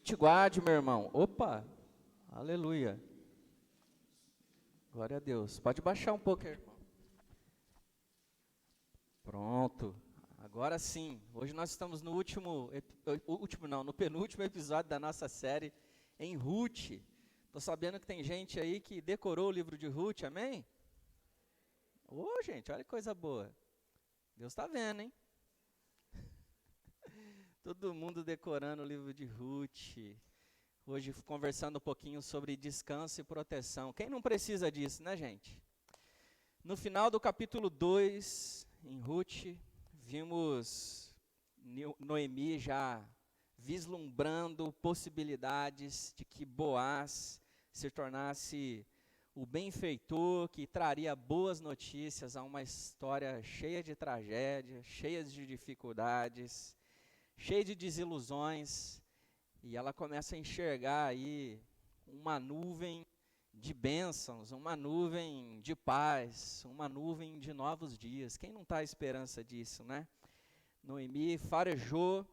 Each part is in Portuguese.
te guarde, meu irmão. Opa, aleluia. Glória a Deus. Pode baixar um pouco, irmão. Pronto. Agora sim. Hoje nós estamos no no penúltimo episódio da nossa série em Ruth. Tô sabendo que tem gente aí que decorou o livro de Ruth, amém? Ô, gente, olha que coisa boa. Deus está vendo, hein? Todo mundo decorando o livro de Ruth. Hoje conversando um pouquinho sobre descanso e proteção. Quem não precisa disso, né, gente? No final do capítulo 2, em Ruth, vimos Noemi já vislumbrando possibilidades de que Boaz se tornasse o benfeitor que traria boas notícias a uma história cheia de tragédia, cheia de dificuldades, cheia de desilusões. E ela começa a enxergar aí uma nuvem de bênçãos, uma nuvem de paz, uma nuvem de novos dias. Quem não está à esperança disso, né? Noemi farejou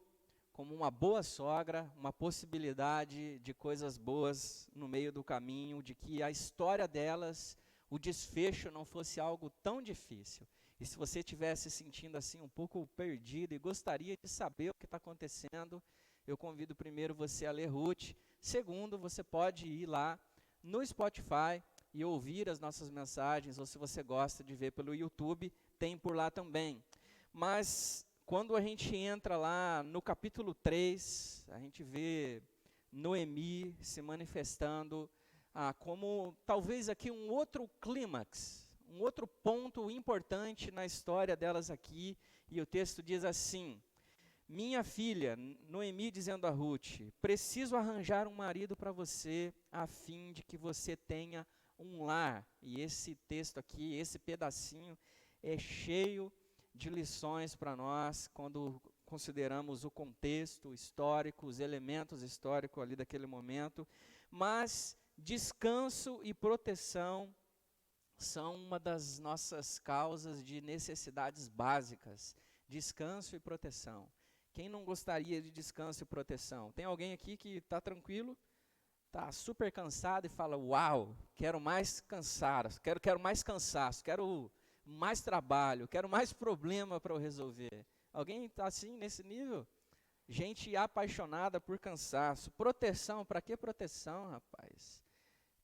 como uma boa sogra, uma possibilidade de coisas boas no meio do caminho, de que a história delas, o desfecho não fosse algo tão difícil. E se você estivesse se sentindo assim um pouco perdido e gostaria de saber o que está acontecendo, eu convido primeiro você a ler Ruth. Segundo, você pode ir lá no Spotify e ouvir as nossas mensagens, ou se você gosta de ver pelo YouTube, tem por lá também. Mas quando a gente entra lá no capítulo 3, a gente vê Noemi se manifestando como talvez aqui um outro clímax, um outro ponto importante na história delas aqui, e o texto diz assim: minha filha, Noemi dizendo a Ruth, preciso arranjar um marido para você, a fim de que você tenha um lar. E esse texto aqui, esse pedacinho, é cheio de lições para nós, quando consideramos o contexto histórico, os elementos históricos ali daquele momento. Mas descanso e proteção são uma das nossas causas de necessidades básicas. Descanso e proteção. Quem não gostaria de descanso e proteção? Tem alguém aqui que está tranquilo, está super cansado e fala, uau, quero mais cansaço, quero mais cansaço, quero mais trabalho, quero mais problema para eu resolver. Alguém está assim, nesse nível? Gente apaixonada por cansaço. Proteção, para que proteção, rapaz?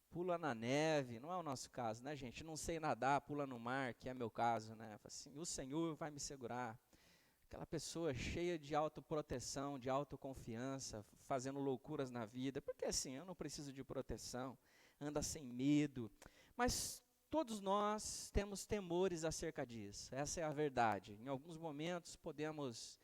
Pula na neve, não é o nosso caso, né, gente? Não sei nadar, pula no mar, que é meu caso, né? Assim, o Senhor vai me segurar. Aquela pessoa cheia de autoproteção, de autoconfiança, fazendo loucuras na vida, porque assim, eu não preciso de proteção, anda sem medo, mas todos nós temos temores acerca disso, essa é a verdade. Em alguns momentos podemos,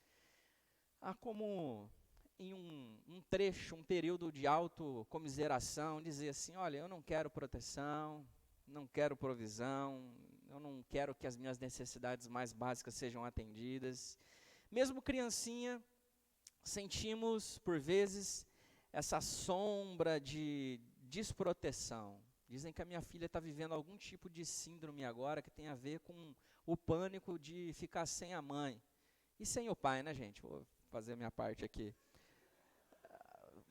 como em um trecho, um período de autocomiseração, dizer assim, olha, eu não quero proteção, não quero provisão, eu não quero que as minhas necessidades mais básicas sejam atendidas. Mesmo criancinha, sentimos, por vezes, essa sombra de desproteção. Dizem que a minha filha está vivendo algum tipo de síndrome agora que tem a ver com o pânico de ficar sem a mãe. E sem o pai, né, gente? Vou fazer a minha parte aqui.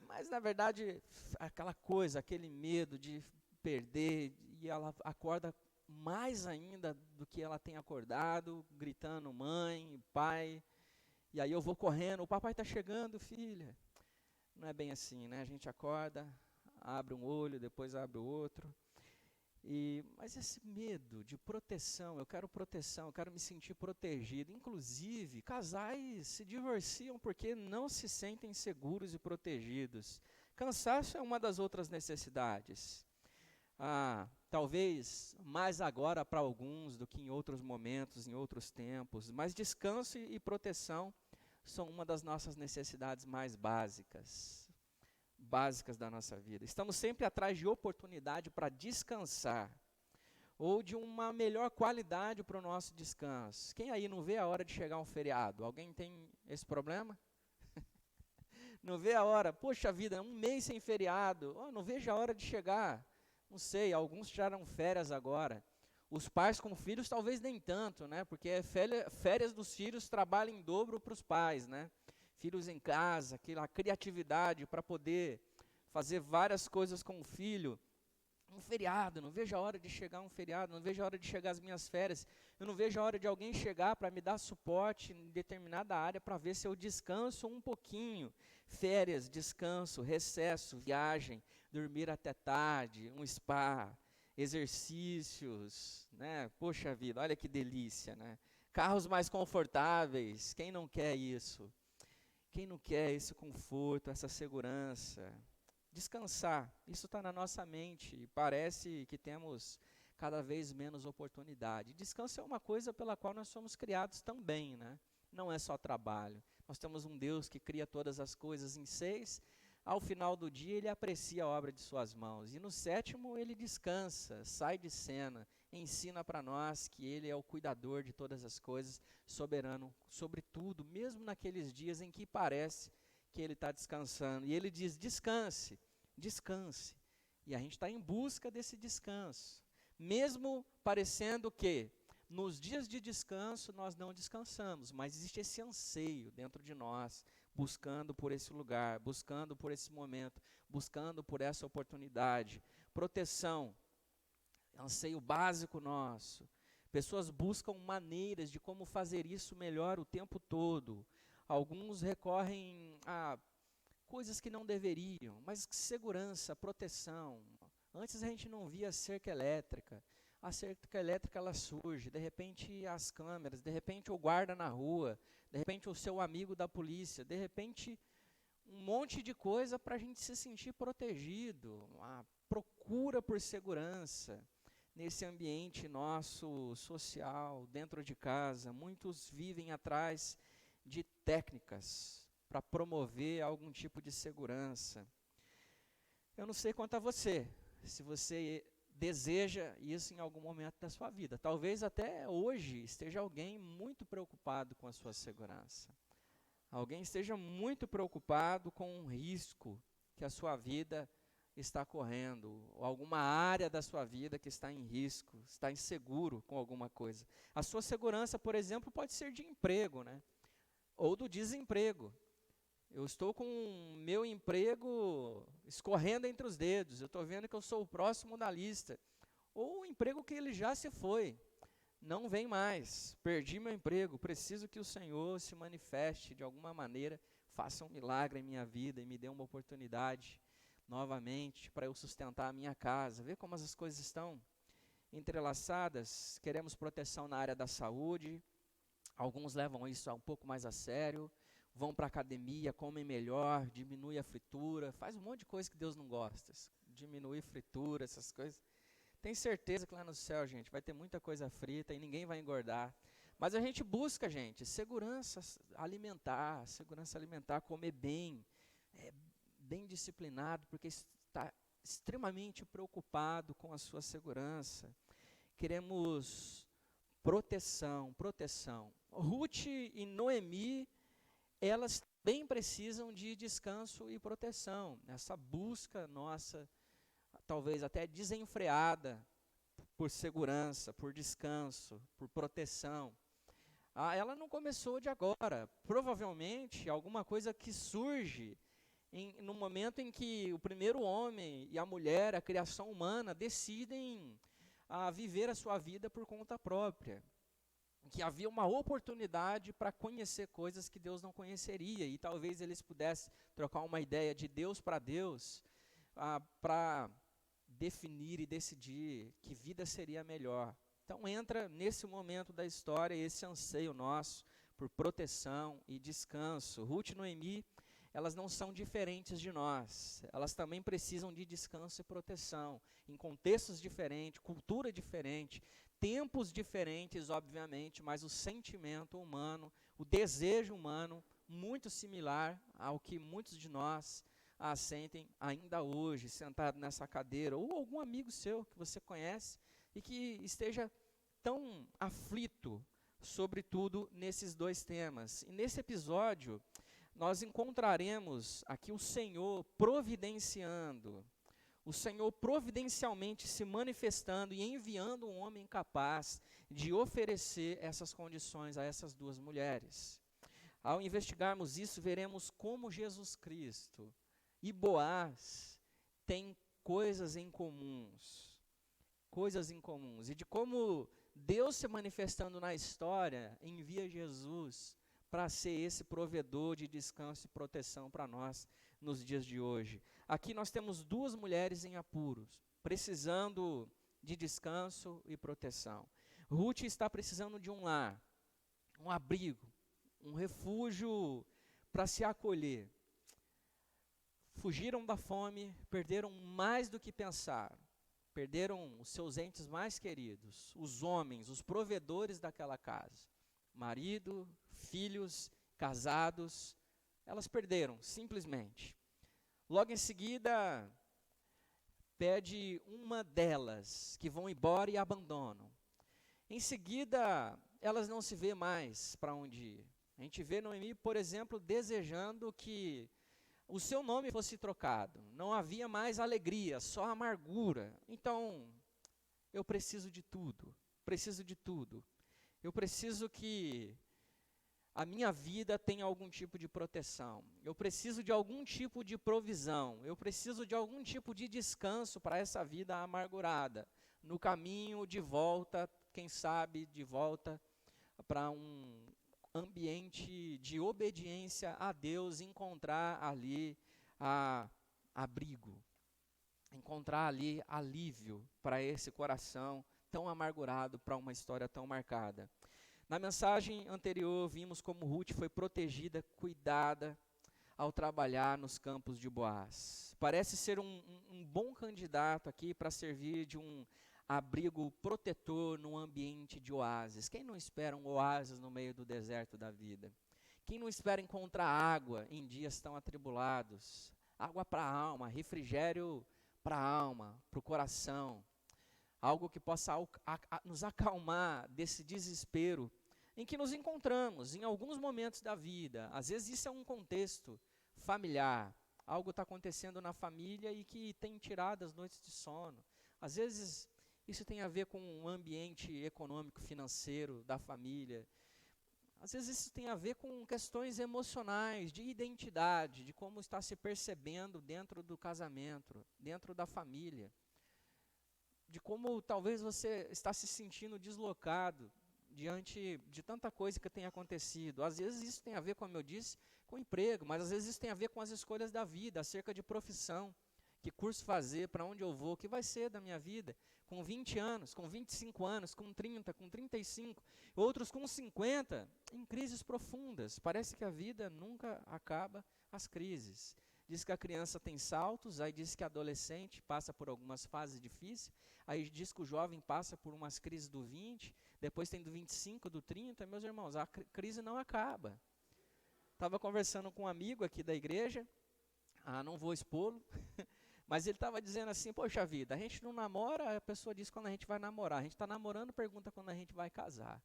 Mas, na verdade, aquela coisa, aquele medo de perder, e ela acorda mais ainda do que ela tem acordado, gritando mãe, pai. E aí eu vou correndo, o papai está chegando, filha. Não é bem assim, né? A gente acorda, abre um olho, depois abre o outro. Mas esse medo de proteção, eu quero me sentir protegido. Inclusive, casais se divorciam porque não se sentem seguros e protegidos. Cansaço é uma das outras necessidades. Talvez mais agora para alguns do que em outros momentos, em outros tempos. Mas descanso e proteção são uma das nossas necessidades mais básicas da nossa vida. Estamos sempre atrás de oportunidade para descansar, ou de uma melhor qualidade para o nosso descanso. Quem aí não vê a hora de chegar um feriado? Alguém tem esse problema? Não vê a hora, poxa vida, um mês sem feriado, não vejo a hora de chegar. Não sei, alguns tiraram férias agora. Os pais com filhos talvez nem tanto, né? Porque férias dos filhos trabalham em dobro para os pais, né? filhos em casa, aquela criatividade para poder fazer várias coisas com o filho. Um feriado, não vejo a hora de chegar um feriado, não vejo a hora de chegar as minhas férias, eu não vejo a hora de alguém chegar para me dar suporte em determinada área para ver se eu descanso um pouquinho. Férias, descanso, recesso, viagem, dormir até tarde, um spa, exercícios, né? Poxa vida, olha que delícia, né? Carros mais confortáveis, quem não quer isso? Quem não quer esse conforto, essa segurança? Descansar, isso está na nossa mente e parece que temos cada vez menos oportunidade. Descanso é uma coisa pela qual nós somos criados também, né? Não é só trabalho. Nós temos um Deus que cria todas as coisas em 6, ao final do dia ele aprecia a obra de suas mãos. E no 7º ele descansa, sai de cena, ensina para nós que ele é o cuidador de todas as coisas, soberano sobre tudo, mesmo naqueles dias em que parece que ele está descansando. E ele diz, descanse, descanse. E a gente está em busca desse descanso. Mesmo parecendo que nos dias de descanso nós não descansamos, mas existe esse anseio dentro de nós, buscando por esse lugar, buscando por esse momento, buscando por essa oportunidade. Proteção, anseio básico nosso. Pessoas buscam maneiras de como fazer isso melhor o tempo todo. Alguns recorrem a coisas que não deveriam, mas segurança, proteção. Antes a gente não via cerca elétrica. A cerca elétrica ela surge, de repente as câmeras, de repente o guarda na rua, de repente o seu amigo da polícia, de repente um monte de coisa para a gente se sentir protegido, a procura por segurança nesse ambiente nosso social, dentro de casa. Muitos vivem atrás de técnicas para promover algum tipo de segurança. Eu não sei quanto a você, se você deseja isso em algum momento da sua vida. Talvez até hoje esteja alguém muito preocupado com a sua segurança. Alguém esteja muito preocupado com um risco que a sua vida está correndo, ou alguma área da sua vida que está em risco, está inseguro com alguma coisa. A sua segurança, por exemplo, pode ser de emprego, né? Ou do desemprego. Eu estou com o meu emprego escorrendo entre os dedos, eu estou vendo que eu sou o próximo da lista. Ou o emprego que ele já se foi, não vem mais, perdi meu emprego, preciso que o Senhor se manifeste de alguma maneira, faça um milagre em minha vida e me dê uma oportunidade novamente para eu sustentar a minha casa. Vê como as coisas estão entrelaçadas. Queremos proteção na área da saúde, alguns levam isso um pouco mais a sério, vão para a academia, comem melhor, diminui a fritura, faz um monte de coisa que Deus não gosta, diminui fritura, essas coisas. Tem certeza que lá no céu, gente, vai ter muita coisa frita e ninguém vai engordar. Mas a gente busca, gente, segurança alimentar, comer bem, bem disciplinado, porque está extremamente preocupado com a sua segurança. Queremos proteção. Ruth e Noemi, elas também precisam de descanso e proteção. Essa busca nossa, talvez até desenfreada, por segurança, por descanso, por proteção. Ela não começou de agora. Provavelmente, alguma coisa que surge no momento em que o primeiro homem e a mulher, a criação humana, decidem viver a sua vida por conta própria. Que havia uma oportunidade para conhecer coisas que Deus não conheceria, e talvez eles pudessem trocar uma ideia de Deus para Deus, para definir e decidir que vida seria melhor. Então entra nesse momento da história esse anseio nosso por proteção e descanso. Ruth e Noemi, elas não são diferentes de nós, elas também precisam de descanso e proteção, em contextos diferentes, cultura diferente, tempos diferentes, obviamente, mas o sentimento humano, o desejo humano, muito similar ao que muitos de nós sentem ainda hoje, sentado nessa cadeira, ou algum amigo seu que você conhece e que esteja tão aflito, sobretudo nesses dois temas. E nesse episódio, nós encontraremos aqui o Senhor providenciando, o Senhor providencialmente se manifestando e enviando um homem capaz de oferecer essas condições a essas duas mulheres. Ao investigarmos isso, veremos como Jesus Cristo e Boaz têm coisas em comuns, e de como Deus se manifestando na história envia Jesus para ser esse provedor de descanso e proteção para nós nos dias de hoje. Aqui nós temos duas mulheres em apuros, precisando de descanso e proteção. Ruth está precisando de um lar, um abrigo, um refúgio para se acolher. Fugiram da fome, perderam mais do que pensaram, perderam os seus entes mais queridos, os homens, os provedores daquela casa, marido, filhos, casados, elas perderam, simplesmente. Logo em seguida, pede uma delas, que vão embora e abandonam. Em seguida, elas não se vê mais para onde ir. A gente vê Noemi, por exemplo, desejando que o seu nome fosse trocado. Não havia mais alegria, só amargura. Então, eu preciso de tudo, Eu preciso que a minha vida tenha algum tipo de proteção. Eu preciso de algum tipo de provisão. Eu preciso de algum tipo de descanso para essa vida amargurada. No caminho de volta, quem sabe, de volta para um ambiente de obediência a Deus, encontrar ali abrigo, encontrar ali alívio para esse coração tão amargurado, para uma história tão marcada. Na mensagem anterior, vimos como Ruth foi protegida, cuidada ao trabalhar nos campos de Boaz. Parece ser um bom candidato aqui para servir de um abrigo protetor num ambiente de oásis. Quem não espera um oásis no meio do deserto da vida? Quem não espera encontrar água em dias tão atribulados? Água para a alma, refrigério para a alma, para o coração. Algo que possa nos acalmar desse desespero em que nos encontramos em alguns momentos da vida. Às vezes isso é um contexto familiar. Algo está acontecendo na família e que tem tirado as noites de sono. Às vezes isso tem a ver com o ambiente econômico, financeiro da família. Às vezes isso tem a ver com questões emocionais, de identidade, de como está se percebendo dentro do casamento, dentro da família. De como talvez você está se sentindo deslocado diante de tanta coisa que tem acontecido. Às vezes isso tem a ver, como eu disse, com emprego, mas às vezes isso tem a ver com as escolhas da vida, acerca de profissão. Que curso fazer, para onde eu vou, o que vai ser da minha vida, com 20 anos, com 25 anos, com 30, com 35, outros com 50, em crises profundas. Parece que a vida nunca acaba as crises. Diz que a criança tem saltos, aí diz que a adolescente passa por algumas fases difíceis, aí diz que o jovem passa por umas crises do 20, depois tem do 25, do 30, meus irmãos, a crise não acaba. Estava conversando com um amigo aqui da igreja, não vou expô-lo, mas ele estava dizendo assim, poxa vida, a gente não namora, a pessoa diz quando a gente vai namorar. A gente está namorando, pergunta quando a gente vai casar.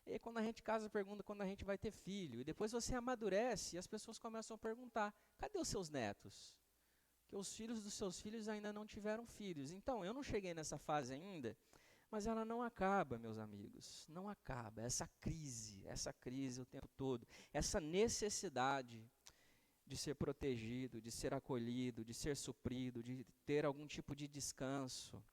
E quando a gente casa, pergunta quando a gente vai ter filho. E depois você amadurece e as pessoas começam a perguntar, cadê os seus netos? Porque os filhos dos seus filhos ainda não tiveram filhos. Então, eu não cheguei nessa fase ainda, mas ela não acaba, meus amigos. Não acaba. Essa crise o tempo todo. Essa necessidade de ser protegido, de ser acolhido, de ser suprido, de ter algum tipo de descanso.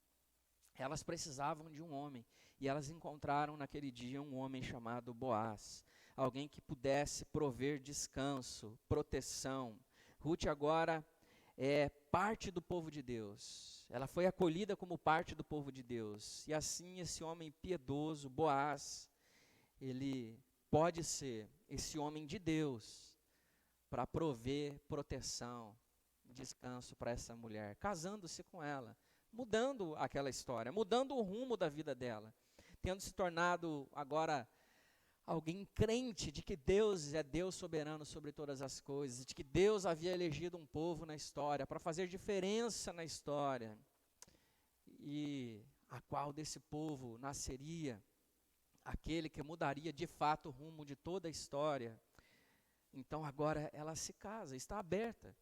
Elas precisavam de um homem, e elas encontraram naquele dia um homem chamado Boaz, alguém que pudesse prover descanso, proteção. Ruth agora é parte do povo de Deus, ela foi acolhida como parte do povo de Deus, e assim esse homem piedoso, Boaz, ele pode ser esse homem de Deus, para prover proteção, descanso para essa mulher, casando-se com ela, mudando aquela história, mudando o rumo da vida dela, tendo se tornado agora alguém crente de que Deus é Deus soberano sobre todas as coisas, de que Deus havia elegido um povo na história para fazer diferença na história, e a qual desse povo nasceria aquele que mudaria de fato o rumo de toda a história. Então agora ela se casa, está aberta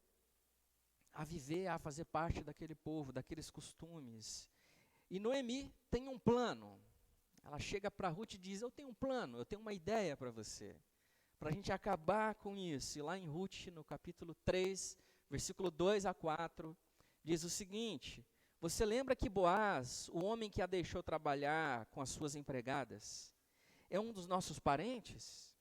a viver, a fazer parte daquele povo, daqueles costumes. E Noemi tem um plano. Ela chega para Ruth e diz, eu tenho um plano, eu tenho uma ideia para você. para a gente acabar com isso. E lá em Ruth, no capítulo 3, versículo 2 a 4, diz o seguinte: você lembra que Boaz, o homem que a deixou trabalhar com as suas empregadas, é um dos nossos parentes?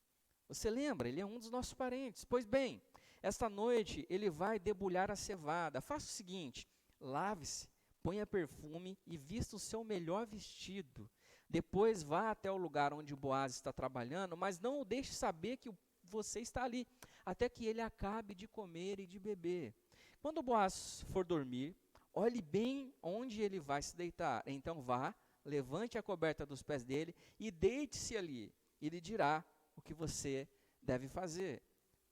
Você lembra? Ele é um dos nossos parentes. Pois bem, esta noite ele vai debulhar a cevada. Faça o seguinte: lave-se, ponha perfume e vista o seu melhor vestido. Depois vá até o lugar onde Boaz está trabalhando, mas não o deixe saber que você está ali, até que ele acabe de comer e de beber. Quando Boaz for dormir, olhe bem onde ele vai se deitar. Então vá, levante a coberta dos pés dele e deite-se ali. Ele dirá o que você deve fazer.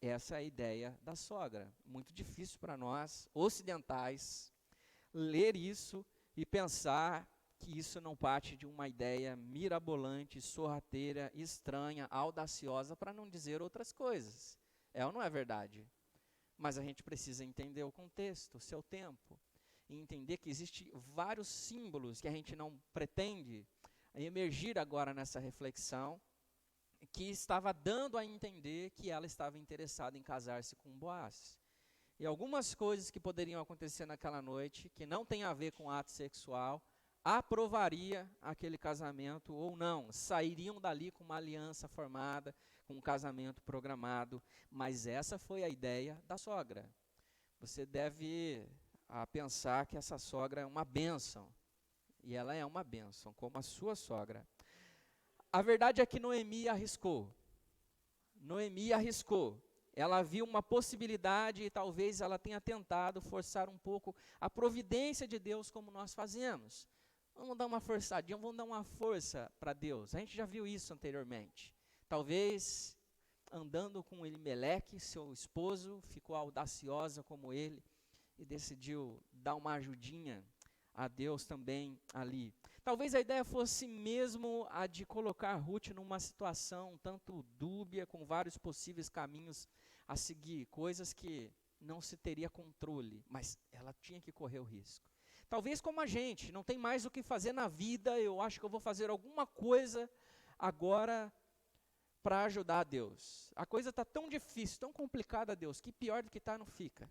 Essa é a ideia da sogra. Muito difícil para nós, ocidentais, ler isso e pensar que isso não parte de uma ideia mirabolante, sorrateira, estranha, audaciosa, para não dizer outras coisas. É ou não é verdade? Mas a gente precisa entender o contexto, o seu tempo, e entender que existem vários símbolos que a gente não pretende emergir agora nessa reflexão, que estava dando a entender que ela estava interessada em casar-se com Boaz. E algumas coisas que poderiam acontecer naquela noite, que não tem a ver com ato sexual, aprovaria aquele casamento ou não, sairiam dali com uma aliança formada, com um casamento programado, mas essa foi a ideia da sogra. Você deve pensar que essa sogra é uma bênção, e ela é uma bênção, como a sua sogra. A verdade é que Noemi arriscou. Ela viu uma possibilidade e talvez ela tenha tentado forçar um pouco a providência de Deus como nós fazemos. Vamos dar uma forçadinha, vamos dar uma força para Deus. A gente já viu isso anteriormente. Talvez andando com Elimeleque, seu esposo, ficou audaciosa como ele e decidiu dar uma ajudinha a Deus também ali. Talvez a ideia fosse mesmo a de colocar Ruth numa situação tanto dúbia, com vários possíveis caminhos a seguir, coisas que não se teria controle, mas ela tinha que correr o risco. Talvez como a gente, não tem mais o que fazer na vida, eu acho que eu vou fazer alguma coisa agora para ajudar a Deus. A coisa está tão difícil, tão complicada, Deus, que pior do que está não fica.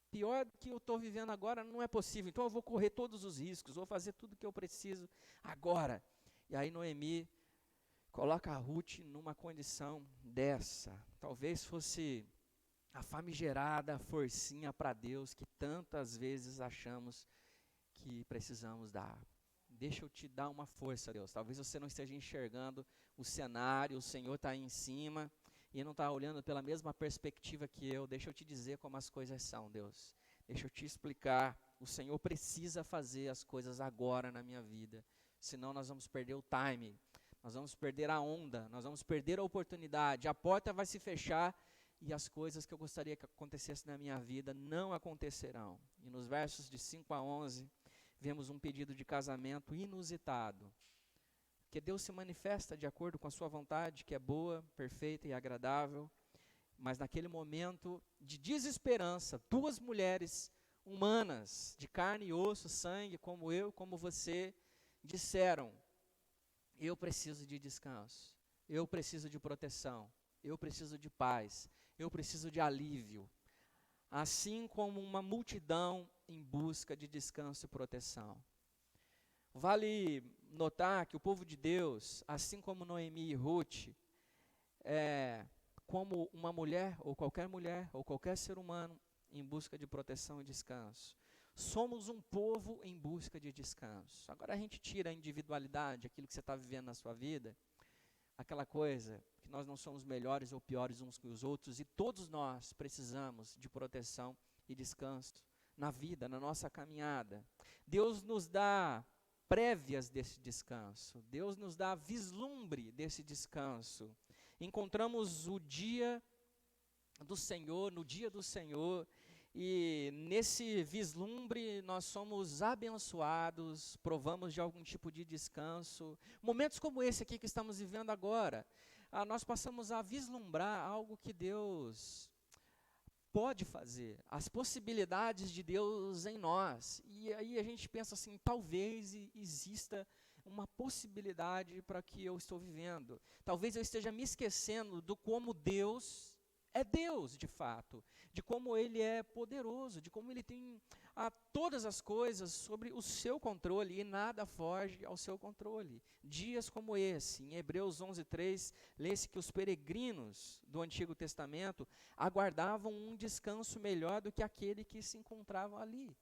Pior do que eu estou vivendo agora não é possível, então eu vou correr todos os riscos, vou fazer tudo o que eu preciso agora. E aí Noemi coloca a Ruth numa condição dessa. Talvez fosse a famigerada forcinha para Deus que tantas vezes achamos que precisamos dar. Deixa eu te dar uma força, Deus. Talvez você não esteja enxergando o cenário, o Senhor está aí em cima e não está olhando pela mesma perspectiva que eu. Deixa eu te dizer como as coisas são, Deus. Deixa eu te explicar. O Senhor precisa fazer as coisas agora na minha vida. Senão nós vamos perder o time, nós vamos perder a onda, nós vamos perder a oportunidade. A porta vai se fechar e as coisas que eu gostaria que acontecessem na minha vida não acontecerão. E nos versos de 5 a 11, vemos um pedido de casamento inusitado. Que Deus se manifesta de acordo com a sua vontade, que é boa, perfeita e agradável. Mas naquele momento de desesperança, duas mulheres humanas, de carne e osso, sangue, como eu, como você, disseram: eu preciso de descanso, eu preciso de proteção, eu preciso de paz, eu preciso de alívio. Assim como uma multidão em busca de descanso e proteção. Vale notar que o povo de Deus, assim como Noemi e Ruth, como uma mulher, ou qualquer ser humano, em busca de proteção e descanso. Somos um povo em busca de descanso. Agora a gente tira a individualidade, aquilo que você está vivendo na sua vida, aquela coisa que nós não somos melhores ou piores uns que os outros, e todos nós precisamos de proteção e descanso na vida, na nossa caminhada. Deus nos dá prévias desse descanso, Deus nos dá vislumbre desse descanso. Encontramos o dia do Senhor, no dia do Senhor, e nesse vislumbre nós somos abençoados, provamos de algum tipo de descanso. Momentos como esse aqui que estamos vivendo agora, nós passamos a vislumbrar algo que Deus pode fazer, as possibilidades de Deus em nós. E aí a gente pensa assim, talvez exista uma possibilidade para que eu estou vivendo. Talvez eu esteja me esquecendo do como Deus é Deus, de fato, de como Ele é poderoso, de como Ele tem todas as coisas sobre o seu controle e nada foge ao seu controle. Dias como esse, em Hebreus 11:3, lê-se que os peregrinos do Antigo Testamento aguardavam um descanso melhor do que aquele que se encontravam ali.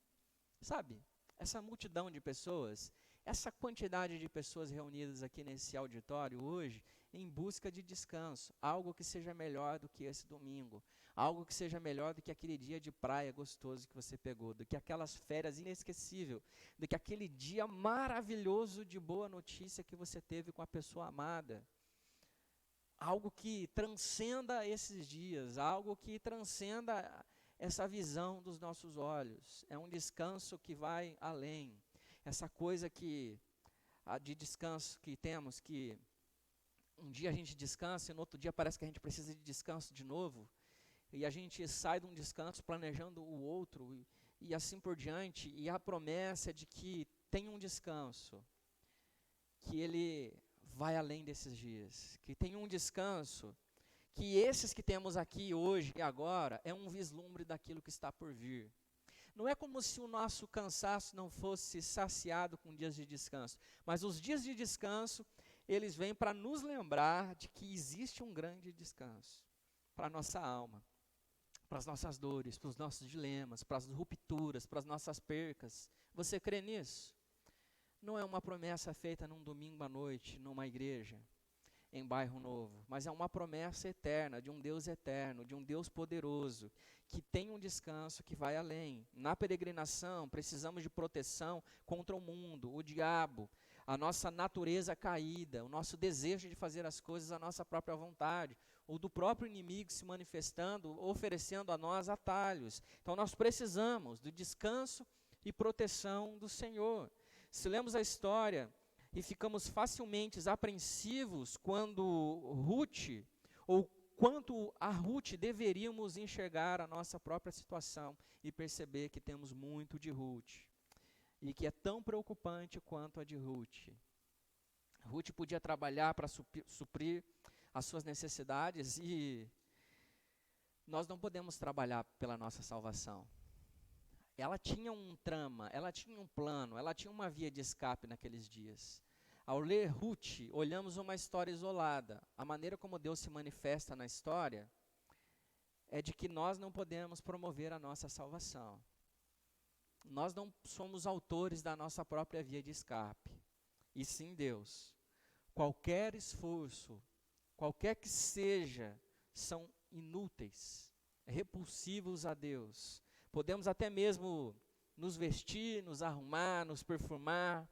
Sabe, essa multidão de pessoas, essa quantidade de pessoas reunidas aqui nesse auditório hoje, em busca de descanso, algo que seja melhor do que esse domingo, algo que seja melhor do que aquele dia de praia gostoso que você pegou, do que aquelas férias inesquecíveis, do que aquele dia maravilhoso de boa notícia que você teve com a pessoa amada. Algo que transcenda esses dias, algo que transcenda essa visão dos nossos olhos. É um descanso que vai além. Essa coisa de descanso que temos, que um dia a gente descansa e no outro dia parece que a gente precisa de descanso de novo. E a gente sai de um descanso planejando o outro e assim por diante. E a promessa é de que tem um descanso, que ele vai além desses dias. Que tem um descanso, que esses que temos aqui hoje e agora é um vislumbre daquilo que está por vir. Não é como se o nosso cansaço não fosse saciado com dias de descanso, mas os dias de descanso, eles vêm para nos lembrar de que existe um grande descanso para a nossa alma, para as nossas dores, para os nossos dilemas, para as rupturas, para as nossas percas. Você crê nisso? Não é uma promessa feita num domingo à noite, numa igreja, em bairro novo, mas é uma promessa eterna, de um Deus eterno, de um Deus poderoso, que tem um descanso que vai além. Na peregrinação, precisamos de proteção contra o mundo, o diabo, a nossa natureza caída, o nosso desejo de fazer as coisas à nossa própria vontade, ou do próprio inimigo se manifestando, oferecendo a nós atalhos. Então nós precisamos do descanso e proteção do Senhor. Se lemos a história e ficamos facilmente apreensivos quando Ruth, ou quanto a Ruth deveríamos enxergar a nossa própria situação e perceber que temos muito de Ruth, e que é tão preocupante quanto a de Ruth. Ruth podia trabalhar para suprir as suas necessidades e nós não podemos trabalhar pela nossa salvação. Ela tinha um trama, ela tinha um plano, ela tinha uma via de escape naqueles dias. Ao ler Ruth, olhamos uma história isolada. A maneira como Deus se manifesta na história é de que nós não podemos promover a nossa salvação. Nós não somos autores da nossa própria via de escape, e sim Deus. Qualquer esforço, qualquer que seja, são inúteis, repulsivos a Deus. Podemos até mesmo nos vestir, nos arrumar, nos perfumar,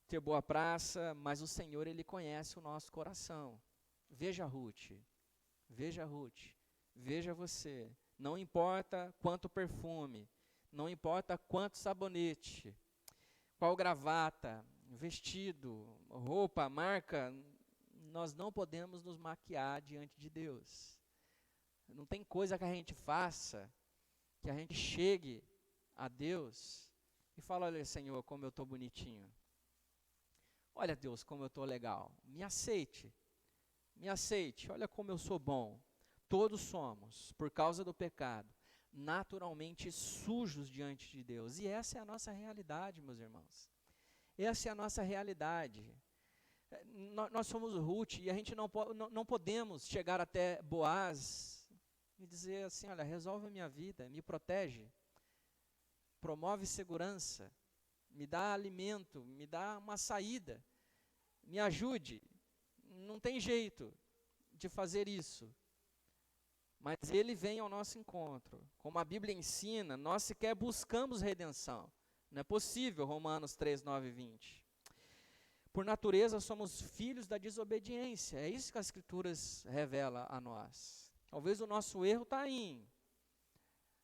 ter boa praça, mas o Senhor, Ele conhece o nosso coração. Veja Ruth, veja Ruth, veja você. Não importa quanto perfume, não importa quanto sabonete, qual gravata, vestido, roupa, marca, nós não podemos nos maquiar diante de Deus. Não tem coisa que a gente faça, que a gente chegue a Deus e fale: olha, Senhor, como eu estou bonitinho. Olha, Deus, como eu estou legal. Me aceite, olha como eu sou bom. Todos somos, por causa do pecado, naturalmente sujos diante de Deus. E essa é a nossa realidade, meus irmãos. Essa é a nossa realidade. Nós somos Ruth e a gente não podemos chegar até Boaz e dizer assim: olha, resolve a minha vida, me protege, promove segurança, me dá alimento, me dá uma saída, me ajude. Não tem jeito de fazer isso. Mas Ele vem ao nosso encontro. Como a Bíblia ensina, nós sequer buscamos redenção. Não é possível, Romanos 3, 9 e 20. Por natureza, somos filhos da desobediência. É isso que as Escrituras revelam a nós. Talvez o nosso erro está em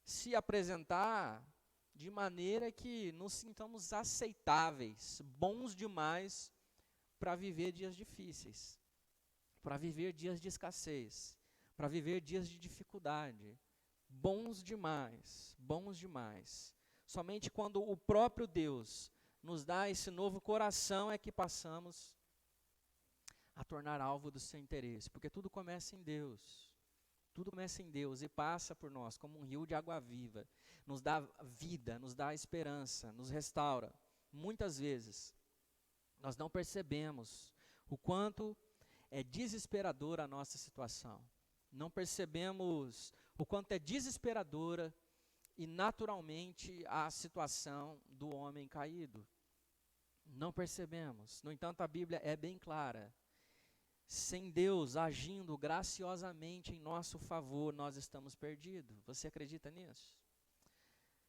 se apresentar de maneira que nos sintamos aceitáveis, bons demais para viver dias difíceis, para viver dias de escassez, para viver dias de dificuldade. Bons demais, bons demais. Somente quando o próprio Deus nos dá esse novo coração é que passamos a tornar alvo do seu interesse, porque tudo começa em Deus. Tudo começa em Deus e passa por nós como um rio de água viva. Nos dá vida, nos dá esperança, nos restaura. Muitas vezes, nós não percebemos o quanto é desesperadora a nossa situação. Não percebemos o quanto é desesperadora e naturalmente a situação do homem caído. Não percebemos. No entanto, a Bíblia é bem clara. Sem Deus agindo graciosamente em nosso favor, nós estamos perdidos. Você acredita nisso?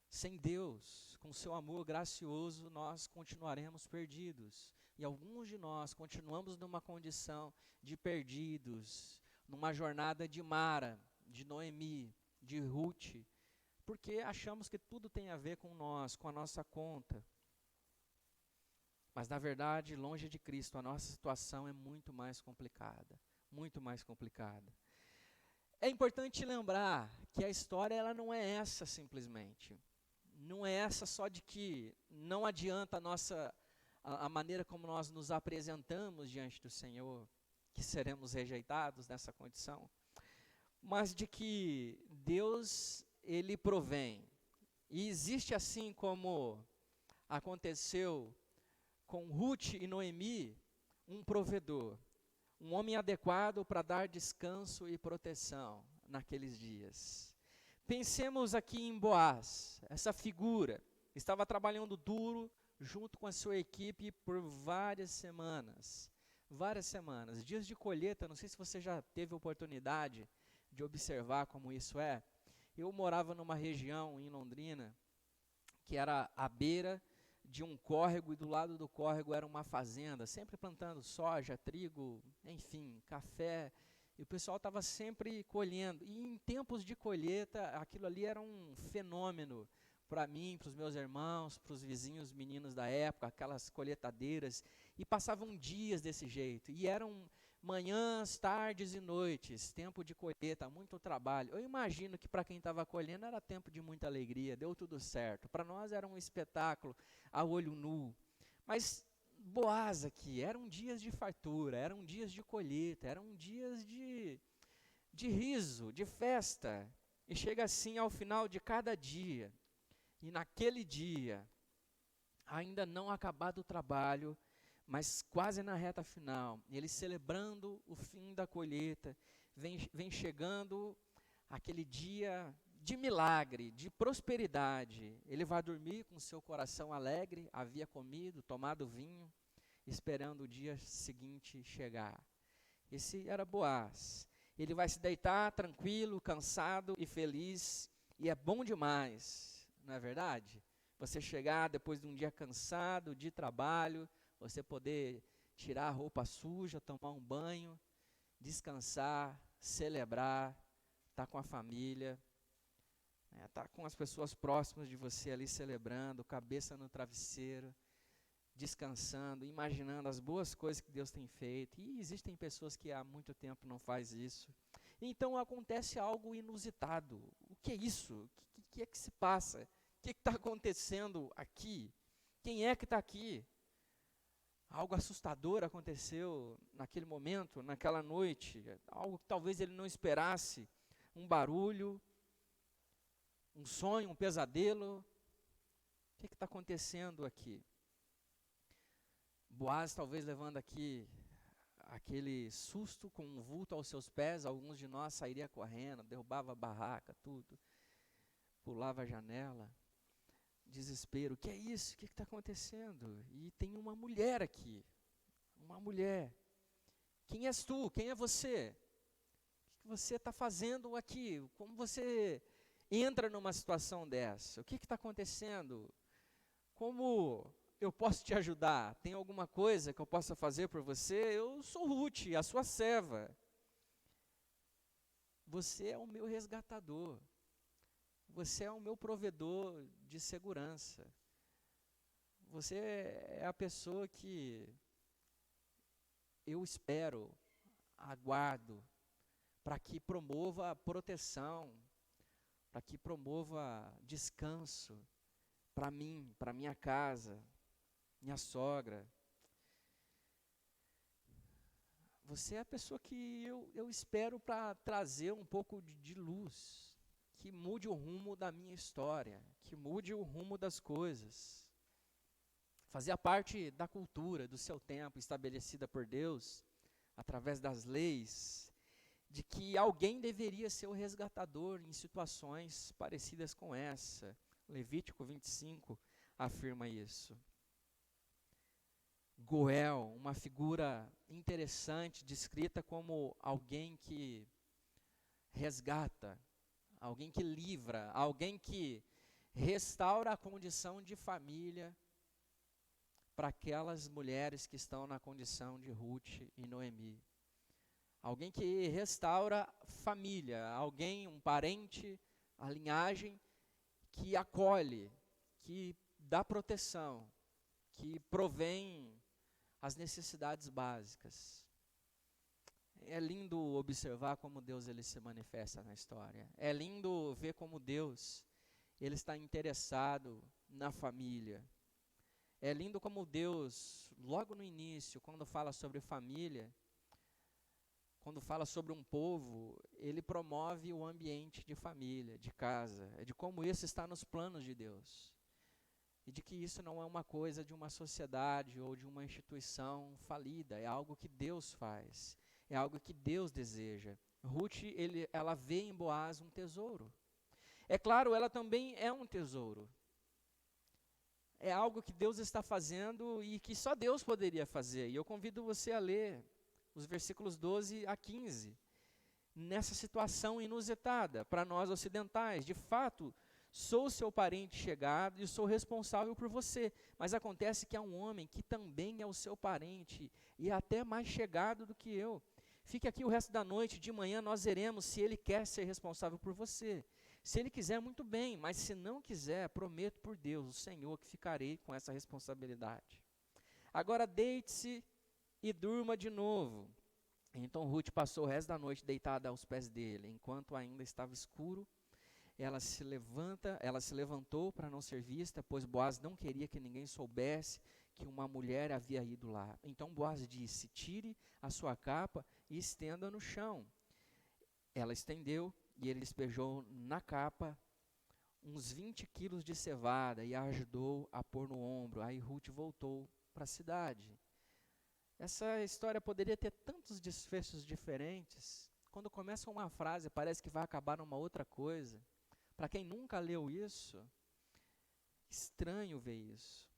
Sem Deus, com seu amor gracioso, nós continuaremos perdidos. E alguns de nós continuamos numa condição de perdidos, numa jornada de Mara, de Noemi, de Ruth, porque achamos que tudo tem a ver com nós, com a nossa conta. Mas, na verdade, longe de Cristo, a nossa situação é muito mais complicada. Muito mais complicada. É importante lembrar que a história ela não é essa simplesmente. Não é essa só de que não adianta a maneira como nós nos apresentamos diante do Senhor, que seremos rejeitados nessa condição, mas de que Deus, Ele provém. E existe, assim como aconteceu com Ruth e Noemi, um provedor, um homem adequado para dar descanso e proteção naqueles dias. Pensemos aqui em Boaz, essa figura, estava trabalhando duro junto com a sua equipe por várias semanas, dias de colheita. Não sei se você já teve oportunidade de observar como isso é. Eu morava numa região em Londrina, que era à beira de um córrego, e do lado do córrego era uma fazenda, sempre plantando soja, trigo, enfim, café, e o pessoal estava sempre colhendo, e em tempos de colheita, aquilo ali era um fenômeno para mim, para os meus irmãos, para os vizinhos meninos da época, aquelas colheitadeiras, e passavam dias desse jeito, e eram manhãs, tardes e noites, tempo de colheita, muito trabalho. Eu imagino que para quem estava colhendo era tempo de muita alegria, deu tudo certo. Para nós era um espetáculo a olho nu. Mas Boaz aqui, eram dias de fartura, eram dias de colheita, eram dias de riso, de festa. E chega assim ao final de cada dia, e naquele dia, ainda não acabado o trabalho, mas quase na reta final, ele celebrando o fim da colheita, vem chegando aquele dia de milagre, de prosperidade. Ele vai dormir com seu coração alegre, havia comido, tomado vinho, esperando o dia seguinte chegar. Esse era Boaz. Ele vai se deitar tranquilo, cansado e feliz, e é bom demais, não é verdade? Você chegar depois de um dia cansado de trabalho, você poder tirar a roupa suja, tomar um banho, descansar, celebrar, estar com a família, estar com as pessoas próximas de você ali celebrando, cabeça no travesseiro, descansando, imaginando as boas coisas que Deus tem feito. E existem pessoas que há muito tempo não fazem isso. Então acontece algo inusitado. O que é isso? O que é que se passa? O que está acontecendo aqui? Quem é que está aqui? Algo assustador aconteceu naquele momento, naquela noite, algo que talvez ele não esperasse, um barulho, um sonho, um pesadelo. O que está acontecendo aqui? Boaz talvez levando aqui aquele susto com um vulto aos seus pés, alguns de nós sairia correndo, derrubava a barraca, tudo, pulava a janela. Desespero, o que é isso? O que está acontecendo? E tem uma mulher aqui, uma mulher. Quem és tu? Quem é você? O que você está fazendo aqui? Como você entra numa situação dessa? O que está acontecendo? Como eu posso te ajudar? Tem alguma coisa que eu possa fazer por você? Eu sou Ruth, a sua serva. Você é o meu resgatador. Você é o meu provedor de segurança. Você é a pessoa que eu espero, aguardo, para que promova proteção, para que promova descanso para mim, para minha casa. minha sogra. Você é a pessoa que eu espero para trazer um pouco de luz, que mude o rumo da minha história, que mude o rumo das coisas. Fazia parte da cultura do seu tempo, estabelecida por Deus, através das leis, de que alguém deveria ser o resgatador em situações parecidas com essa. Levítico 25 afirma isso. Goel, uma figura interessante, descrita como alguém que resgata, alguém que livra, alguém que restaura a condição de família para aquelas mulheres que estão na condição de Ruth e Noemi. Alguém que restaura família, alguém, um parente, a linhagem, que acolhe, que dá proteção, que provém as necessidades básicas. É lindo observar como Deus ele se manifesta na história. É lindo ver como Deus ele está interessado na família. É lindo como Deus, logo no início, quando fala sobre família, quando fala sobre um povo, ele promove o ambiente de família, de casa, de como isso está nos planos de Deus. E de que isso não é uma coisa de uma sociedade ou de uma instituição falida, é algo que Deus faz, é algo que Deus deseja. Ruth, ela vê em Boaz um tesouro. É claro, ela também é um tesouro. É algo que Deus está fazendo e que só Deus poderia fazer. E eu convido você a ler os versículos 12 a 15, nessa situação inusitada para nós ocidentais. De fato, sou seu parente chegado e sou responsável por você, mas acontece que há um homem que também é o seu parente e é até mais chegado do que eu. Fique aqui o resto da noite, de manhã nós veremos se ele quer ser responsável por você. Se ele quiser, muito bem, mas se não quiser, prometo por Deus, o Senhor, que ficarei com essa responsabilidade. Agora deite-se e durma de novo. Então Ruth passou o resto da noite deitada aos pés dele. Enquanto ainda estava escuro, ela se levantou para não ser vista, pois Boaz não queria que ninguém soubesse que uma mulher havia ido lá. Então Boaz disse: tire a sua capa e estenda no chão. Ela estendeu e ele despejou na capa uns 20 quilos de cevada e a ajudou a pôr no ombro. Aí Ruth voltou para a cidade. Essa história poderia ter tantos desfechos diferentes. Quando começa uma frase, parece que vai acabar numa outra coisa. Para quem nunca leu isso, estranho ver isso.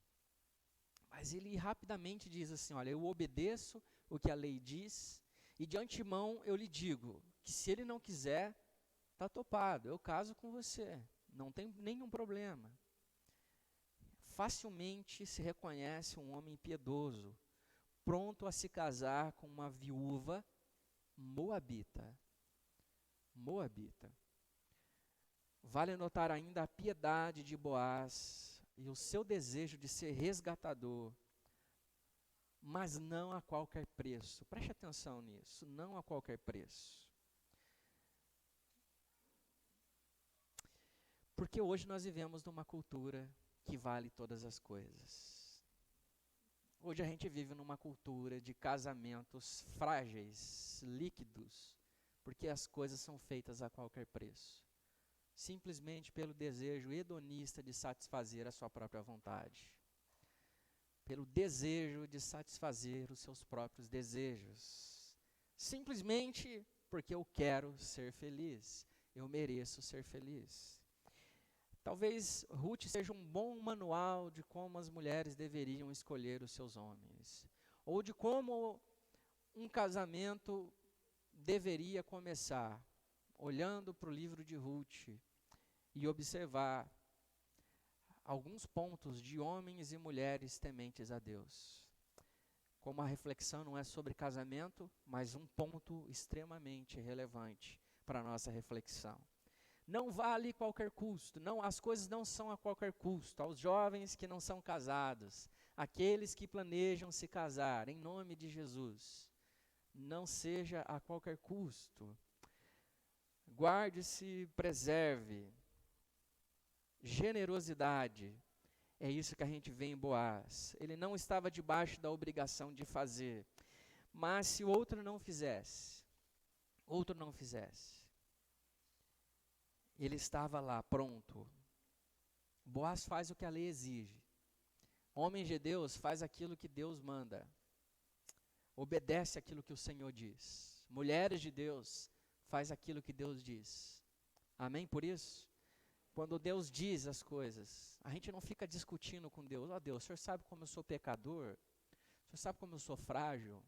Mas ele rapidamente diz assim: olha, eu obedeço o que a lei diz, e de antemão eu lhe digo que se ele não quiser, está topado, eu caso com você, não tem nenhum problema. Facilmente se reconhece um homem piedoso, pronto a se casar com uma viúva moabita. Moabita. Vale notar ainda a piedade de Boaz e o seu desejo de ser resgatador, mas não a qualquer preço. Preste atenção nisso, não a qualquer preço. Porque hoje nós vivemos numa cultura que vale todas as coisas. Hoje a gente vive numa cultura de casamentos frágeis, líquidos, porque as coisas são feitas a qualquer preço. Simplesmente pelo desejo hedonista de satisfazer a sua própria vontade. Pelo desejo de satisfazer os seus próprios desejos. Simplesmente porque eu quero ser feliz. Eu mereço ser feliz. Talvez Ruth seja um bom manual de como as mulheres deveriam escolher os seus homens. Ou de como um casamento deveria começar. Olhando para o livro de Ruth e observar alguns pontos de homens e mulheres tementes a Deus. Como a reflexão não é sobre casamento, mas um ponto extremamente relevante para a nossa reflexão. Não vale qualquer custo, não, as coisas não são a qualquer custo. Aos jovens que não são casados, aqueles que planejam se casar, em nome de Jesus, não seja a qualquer custo. Guarde-se, preserve. Generosidade É isso que a gente vê em Boaz. Ele não estava debaixo da obrigação de fazer. Mas se o outro não fizesse, ele estava lá, pronto. Boaz faz o que a lei exige. Homem de Deus faz aquilo que Deus manda. Obedece aquilo que o Senhor diz. Mulheres de Deus faz aquilo que Deus diz. Amém por isso? Quando Deus diz as coisas, a gente não fica discutindo com Deus. Ó Deus, o Senhor sabe como eu sou pecador? O Senhor sabe como eu sou frágil?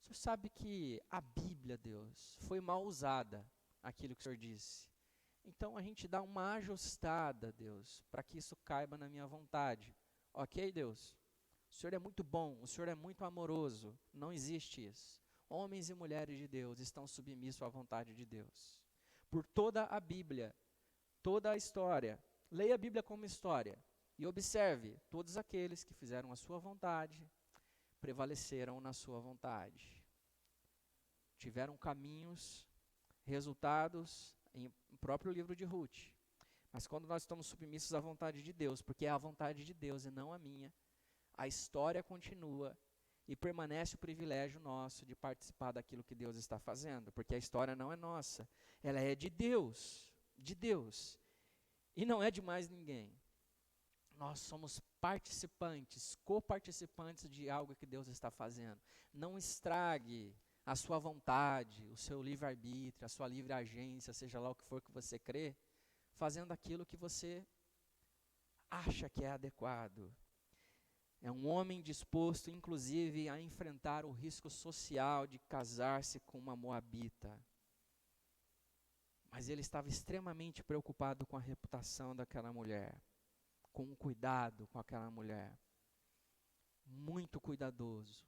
O Senhor sabe que a Bíblia, Deus, foi mal usada, aquilo que o Senhor disse. Então a gente dá uma ajustada, Deus, para que isso caiba na minha vontade. Ok, Deus? O Senhor é muito bom, o Senhor é muito amoroso. Não existe isso. Homens e mulheres de Deus estão submissos à vontade de Deus. Por toda a Bíblia, toda a história. Leia a Bíblia como história e observe todos aqueles que fizeram a sua vontade, prevaleceram na sua vontade. Tiveram caminhos, resultados em próprio livro de Ruth. Mas quando nós estamos submissos à vontade de Deus, porque é a vontade de Deus e não a minha, a história continua e permanece o privilégio nosso de participar daquilo que Deus está fazendo, porque a história não é nossa, ela é de Deus, e não é de mais ninguém. Nós somos participantes, coparticipantes de algo que Deus está fazendo. Não estrague a sua vontade, o seu livre-arbítrio, a sua livre agência, seja lá o que for que você crê, fazendo aquilo que você acha que é adequado. É um homem disposto, inclusive, a enfrentar o risco social de casar-se com uma moabita. Mas ele estava extremamente preocupado com a reputação daquela mulher, com o cuidado com aquela mulher. Muito cuidadoso,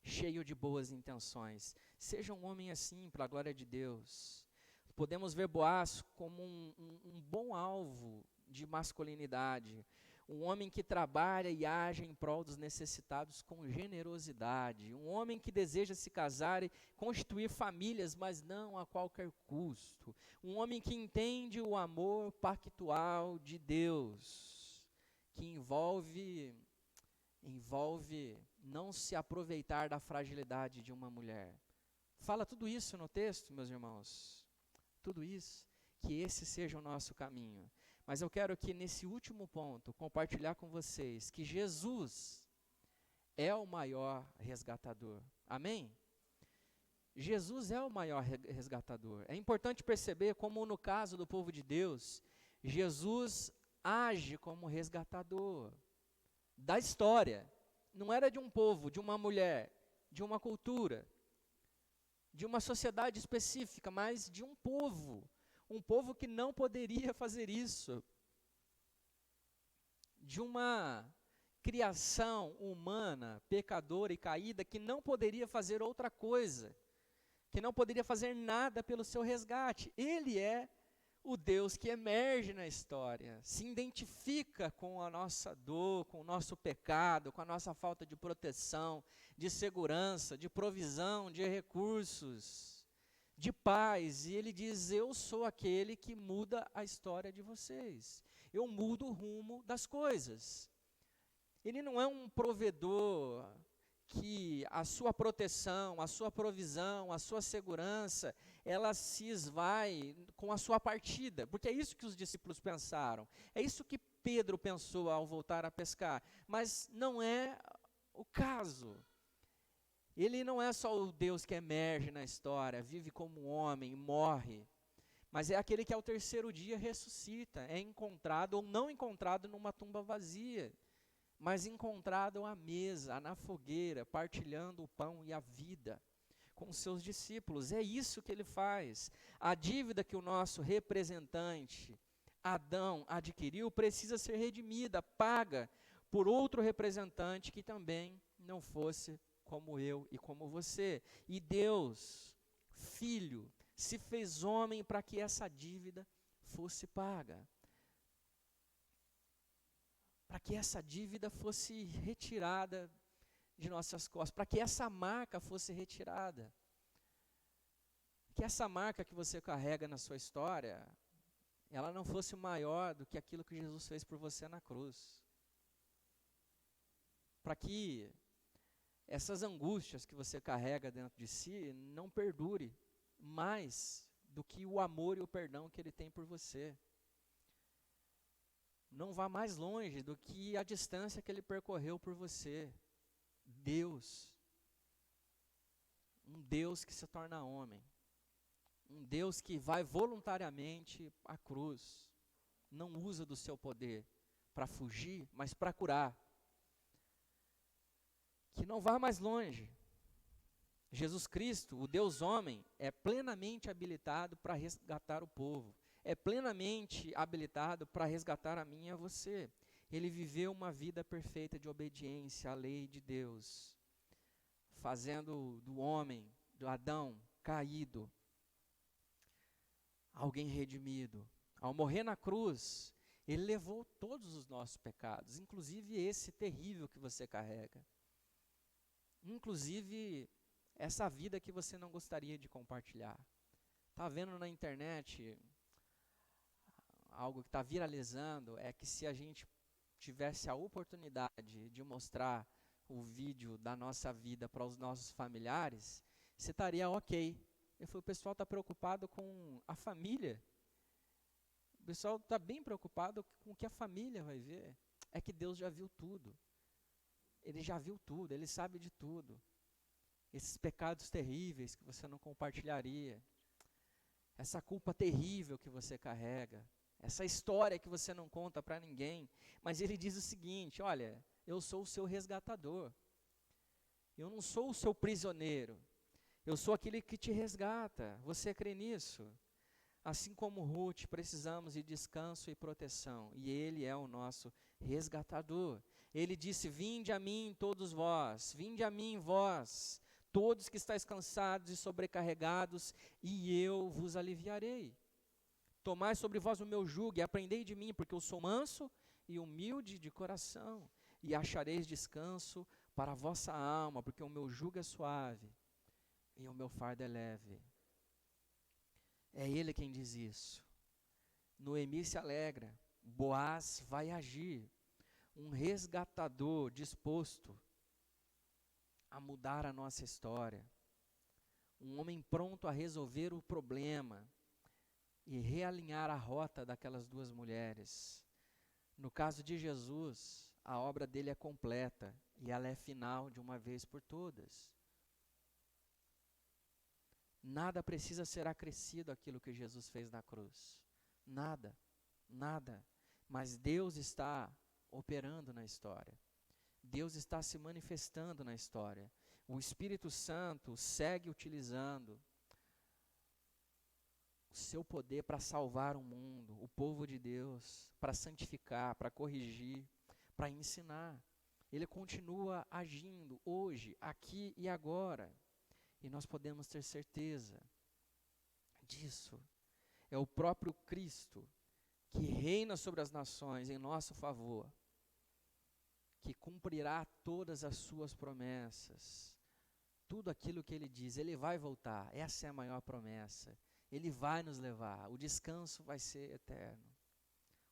cheio de boas intenções. Seja um homem assim, para a glória de Deus. Podemos ver Boaz como um bom alvo de masculinidade. Um homem que trabalha e age em prol dos necessitados com generosidade. Um homem que deseja se casar e constituir famílias, mas não a qualquer custo. Um homem que entende o amor pactual de Deus, que envolve não se aproveitar da fragilidade de uma mulher. Fala tudo isso no texto, meus irmãos. Tudo isso, que esse seja o nosso caminho. Mas eu quero aqui, nesse último ponto, compartilhar com vocês que Jesus é o maior resgatador. Amém? Jesus é o maior resgatador. É importante perceber como, no caso do povo de Deus, Jesus age como resgatador da história. Não era de um povo, de uma mulher, de uma cultura, de uma sociedade específica, mas de um povo que não poderia fazer isso, de uma criação humana, pecadora e caída, que não poderia fazer outra coisa, que não poderia fazer nada pelo seu resgate. Ele é o Deus que emerge na história, se identifica com a nossa dor, com o nosso pecado, com a nossa falta de proteção, de segurança, de provisão, de recursos, de paz, e ele diz: eu sou aquele que muda a história de vocês, eu mudo o rumo das coisas. Ele não é um provedor que a sua proteção, a sua provisão, a sua segurança, ela se esvai com a sua partida, porque é isso que os discípulos pensaram, é isso que Pedro pensou ao voltar a pescar, mas não é o caso. Ele não é só o Deus que emerge na história, vive como homem, morre, mas é aquele que ao terceiro dia ressuscita, é encontrado ou não encontrado numa tumba vazia, mas encontrado à mesa, na fogueira, partilhando o pão e a vida com os seus discípulos. É isso que ele faz. A dívida que o nosso representante, Adão, adquiriu, precisa ser redimida, paga por outro representante que também não fosse como eu e como você. E Deus, Filho, se fez homem para que essa dívida fosse paga. Para que essa dívida fosse retirada de nossas costas, para que essa marca fosse retirada. Que essa marca que você carrega na sua história, ela não fosse maior do que aquilo que Jesus fez por você na cruz. para que essas angústias que você carrega dentro de si não perdure mais do que o amor e o perdão que Ele tem por você. Não vá mais longe do que a distância que Ele percorreu por você. Deus, um Deus que se torna homem, um Deus que vai voluntariamente à cruz, não usa do seu poder para fugir, mas para curar. Que não vá mais longe. Jesus Cristo, o Deus homem, é plenamente habilitado para resgatar o povo. É plenamente habilitado para resgatar a mim e a você. Ele viveu uma vida perfeita de obediência à lei de Deus, fazendo do homem, do Adão caído, alguém redimido. Ao morrer na cruz, Ele levou todos os nossos pecados, inclusive esse terrível que você carrega. Inclusive essa vida que você não gostaria de compartilhar. Está vendo na internet, algo que está viralizando, é que se a gente tivesse a oportunidade de mostrar o vídeo da nossa vida para os nossos familiares, você estaria ok. Eu falei, o pessoal está preocupado com a família. O pessoal está bem preocupado com o que a família vai ver. É que Deus já viu tudo. Ele já viu tudo, Ele sabe de tudo. Esses pecados terríveis que você não compartilharia. Essa culpa terrível que você carrega. Essa história que você não conta para ninguém. Mas Ele diz o seguinte, olha, eu sou o seu resgatador. Eu não sou o seu prisioneiro. Eu sou aquele que te resgata. Você crê nisso? Assim como Ruth, precisamos de descanso e proteção. E Ele é o nosso resgatador. Ele disse, vinde a mim todos vós, vinde a mim vós, todos que estáis cansados e sobrecarregados, e eu vos aliviarei. Tomai sobre vós o meu jugo e aprendei de mim, porque eu sou manso e humilde de coração, e achareis descanso para a vossa alma, porque o meu jugo é suave e o meu fardo é leve. É Ele quem diz isso. Noemi se alegra, Boaz vai agir, um resgatador disposto a mudar a nossa história, um homem pronto a resolver o problema e realinhar a rota daquelas duas mulheres. No caso de Jesus, a obra dele é completa e ela é final de uma vez por todas. Nada precisa ser acrescido àquilo que Jesus fez na cruz. Nada, nada. Mas Deus está operando na história. Deus está se manifestando na história. O Espírito Santo segue utilizando o seu poder para salvar o mundo, o povo de Deus, para santificar, para corrigir, para ensinar. Ele continua agindo hoje, aqui e agora. E nós podemos ter certeza disso. É o próprio Cristo que reina sobre as nações em nosso favor, que cumprirá todas as suas promessas. Tudo aquilo que Ele diz, Ele vai voltar. Essa é a maior promessa. Ele vai nos levar. O descanso vai ser eterno.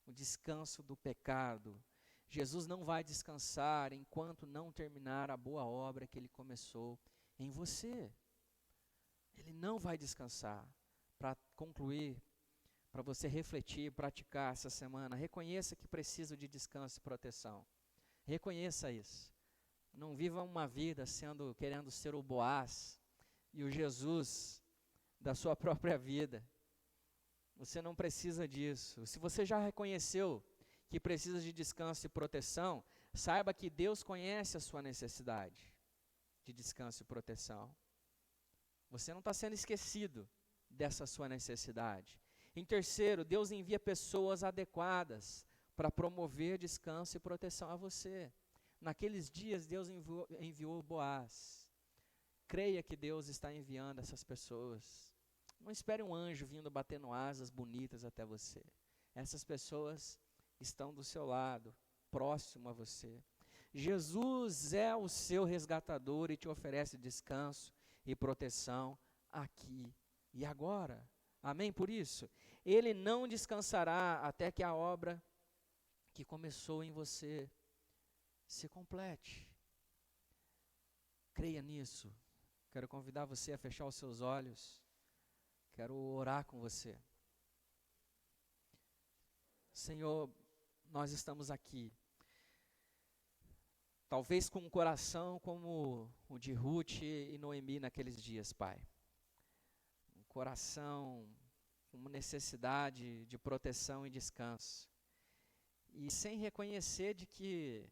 O descanso do pecado. Jesus não vai descansar enquanto não terminar a boa obra que Ele começou em você. Ele não vai descansar. Para concluir, para você refletir, praticar essa semana, reconheça que precisa de descanso e proteção. Reconheça isso. Não viva uma vida querendo ser o Boaz e o Jesus da sua própria vida. Você não precisa disso. Se você já reconheceu que precisa de descanso e proteção, saiba que Deus conhece a sua necessidade de descanso e proteção. Você não está sendo esquecido dessa sua necessidade. Em terceiro, Deus envia pessoas adequadas para promover descanso e proteção a você. Naqueles dias, Deus enviou Boaz. Creia que Deus está enviando essas pessoas. Não espere um anjo vindo batendo asas bonitas até você. Essas pessoas estão do seu lado, próximo a você. Jesus é o seu resgatador e te oferece descanso e proteção aqui e agora. Amém? Por isso, Ele não descansará até que a obra que começou em você se complete. Creia nisso. Quero convidar você a fechar os seus olhos. Quero orar com você. Senhor, nós estamos aqui. Talvez com um coração como o de Ruth e Noemi naqueles dias, Pai. Um coração com necessidade de proteção e descanso. E sem reconhecer de que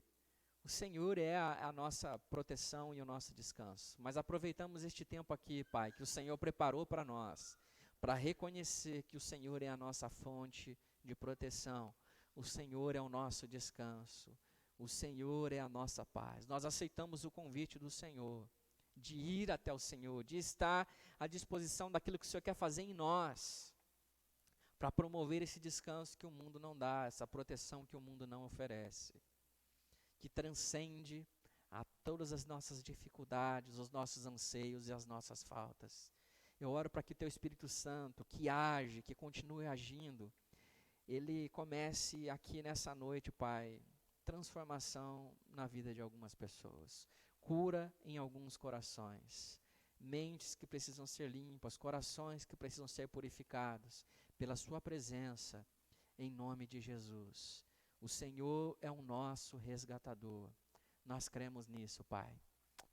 o Senhor é a nossa proteção e o nosso descanso. Mas aproveitamos este tempo aqui, Pai, que o Senhor preparou para nós, para reconhecer que o Senhor é a nossa fonte de proteção. O Senhor é o nosso descanso. O Senhor é a nossa paz. Nós aceitamos o convite do Senhor, de ir até o Senhor, de estar à disposição daquilo que o Senhor quer fazer em nós, para promover esse descanso que o mundo não dá, essa proteção que o mundo não oferece, que transcende a todas as nossas dificuldades, os nossos anseios e as nossas faltas. Eu oro para que Teu Espírito Santo, que age, que continue agindo, Ele comece aqui nessa noite, Pai, transformação na vida de algumas pessoas, cura em alguns corações, mentes que precisam ser limpas, corações que precisam ser purificados pela Sua presença, em nome de Jesus. O Senhor é o nosso resgatador. Nós cremos nisso, Pai.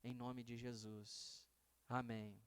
Em nome de Jesus. Amém.